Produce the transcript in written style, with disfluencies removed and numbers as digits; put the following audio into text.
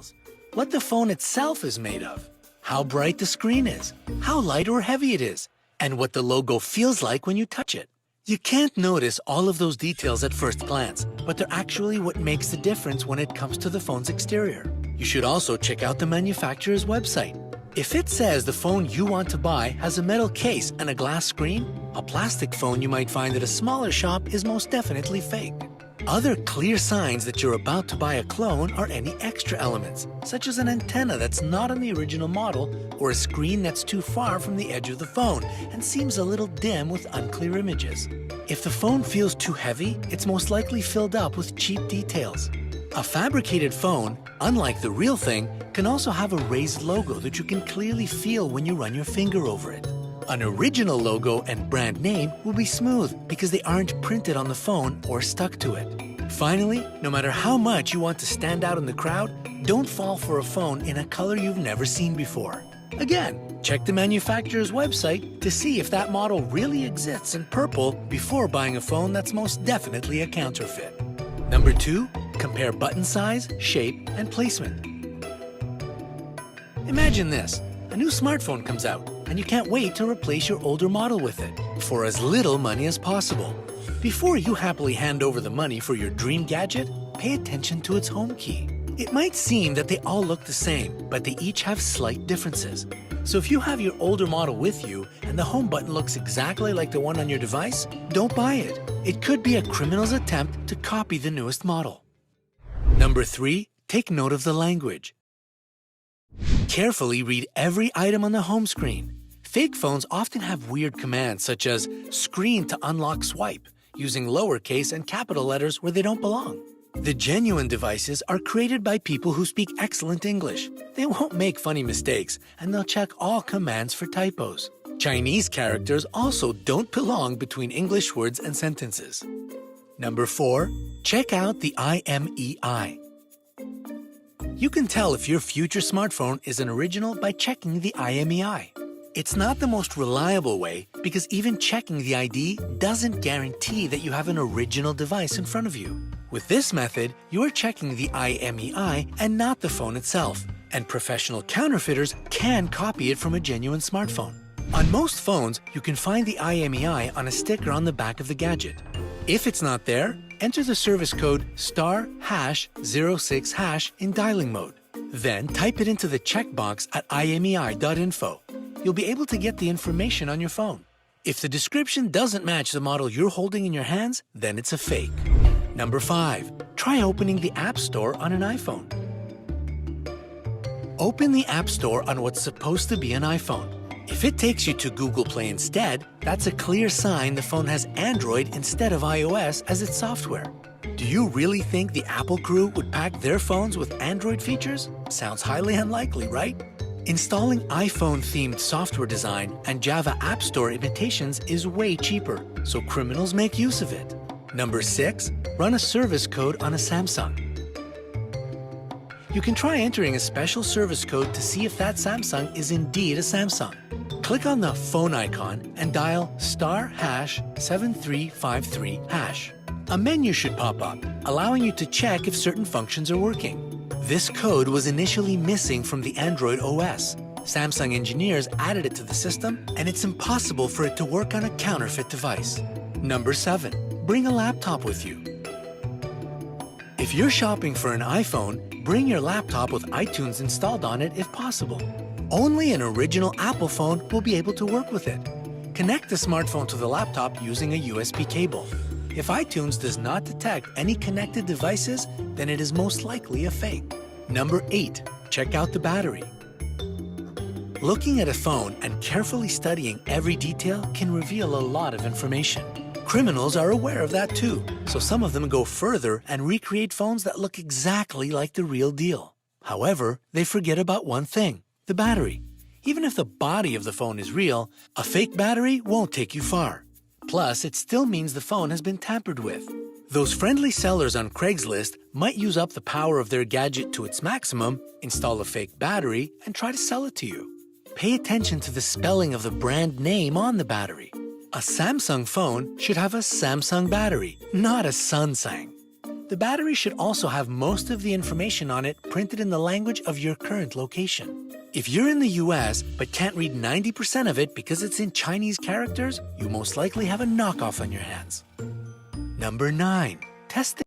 details. What the phone itself is made of, how bright the screen is, how light or heavy it is, and what the logo feels like when you touch it. You can't notice all of those details at first glance, but they're actually what makes the difference when it comes to the phone's exterior. You should also check out the manufacturer's website. If it says the phone you want to buy has a metal case and a glass screen, a plastic phone you might find at a smaller shop is most definitely fake. Other clear signs that you're about to buy a clone are any extra elements, such as an antenna that's not on the original model or a screen that's too far from the edge of the phone and seems a little dim with unclear images. If the phone feels too heavy, it's most likely filled up with cheap details. A fabricated phone, unlike the real thing, can also have a raised logo that you can clearly feel when you run your finger over it. An original logo and brand name will be smooth because they aren't printed on the phone or stuck to it. Finally, no matter how much you want to stand out in the crowd, don't fall for a phone in a color you've never seen before. Again, check the manufacturer's website to see if that model really exists in purple before buying a phone that's most definitely a counterfeit. Number 2, compare button size, shape, and placement. Imagine this. A new smartphone comes out, and you can't wait to replace your older model with it for as little money as possible. Before you happily hand over the money for your dream gadget, pay attention to its home key. It might seem that they all look the same, but they each have slight differences. So if you have your older model with you and the home button looks exactly like the one on your device, don't buy it. It could be a criminal's attempt to copy the newest model. Number 3, take note of the language. Carefully read every item on the home screen. Fake phones often have weird commands such as screen to unlock swipe, using lowercase and capital letters where they don't belong. The genuine devices are created by people who speak excellent English. They won't make funny mistakes, and they'll check all commands for typos. Chinese characters also don't belong between English words and sentences. Number 4, check out the IMEI. You can tell if your future smartphone is an original by checking the IMEI. It's not the most reliable way because even checking the ID doesn't guarantee that you have an original device in front of you. With this method, you are checking the IMEI and not the phone itself, and professional counterfeiters can copy it from a genuine smartphone. On most phones, you can find the IMEI on a sticker on the back of the gadget. If it's not there, enter the service code *#06# in dialing mode. Then type it into the checkbox at imei.info. You'll be able to get the information on your phone. If the description doesn't match the model you're holding in your hands, then it's a fake. Number 5, try opening the App Store on an iPhone. Open the App Store on what's supposed to be an iPhone. If it takes you to Google Play instead, that's a clear sign the phone has Android instead of iOS as its software. Do you really think the Apple crew would pack their phones with Android features? Sounds highly unlikely, right? Installing iPhone-themed software design and Java App Store imitations is way cheaper, so criminals make use of it. Number 6, run a service code on a Samsung. You can try entering a special service code to see if that Samsung is indeed a Samsung. Click on the phone icon and dial *7353#. A menu should pop up, allowing you to check if certain functions are working. This code was initially missing from the Android OS. Samsung engineers added it to the system, and it's impossible for it to work on a counterfeit device. Number 7, bring a laptop with you. If you're shopping for an iPhone, bring your laptop with iTunes installed on it if possible. Only an original Apple phone will be able to work with it. Connect the smartphone to the laptop using a USB cable. If iTunes does not detect any connected devices, then it is most likely a fake. Number 8, check out the battery. Looking at a phone and carefully studying every detail can reveal a lot of information. Criminals are aware of that too, so some of them go further and recreate phones that look exactly like the real deal. However, they forget about one thing, the battery. Even if the body of the phone is real, a fake battery won't take you far. Plus, it still means the phone has been tampered with. Those friendly sellers on Craigslist might use up the power of their gadget to its maximum, install a fake battery, and try to sell it to you. Pay attention to the spelling of the brand name on the battery. A Samsung phone should have a Samsung battery, not a Sunsang. The battery should also have most of the information on it printed in the language of your current location. If you're in the US but can't read 90% of it because it's in Chinese characters, you most likely have a knockoff on your hands. Number 9. Test the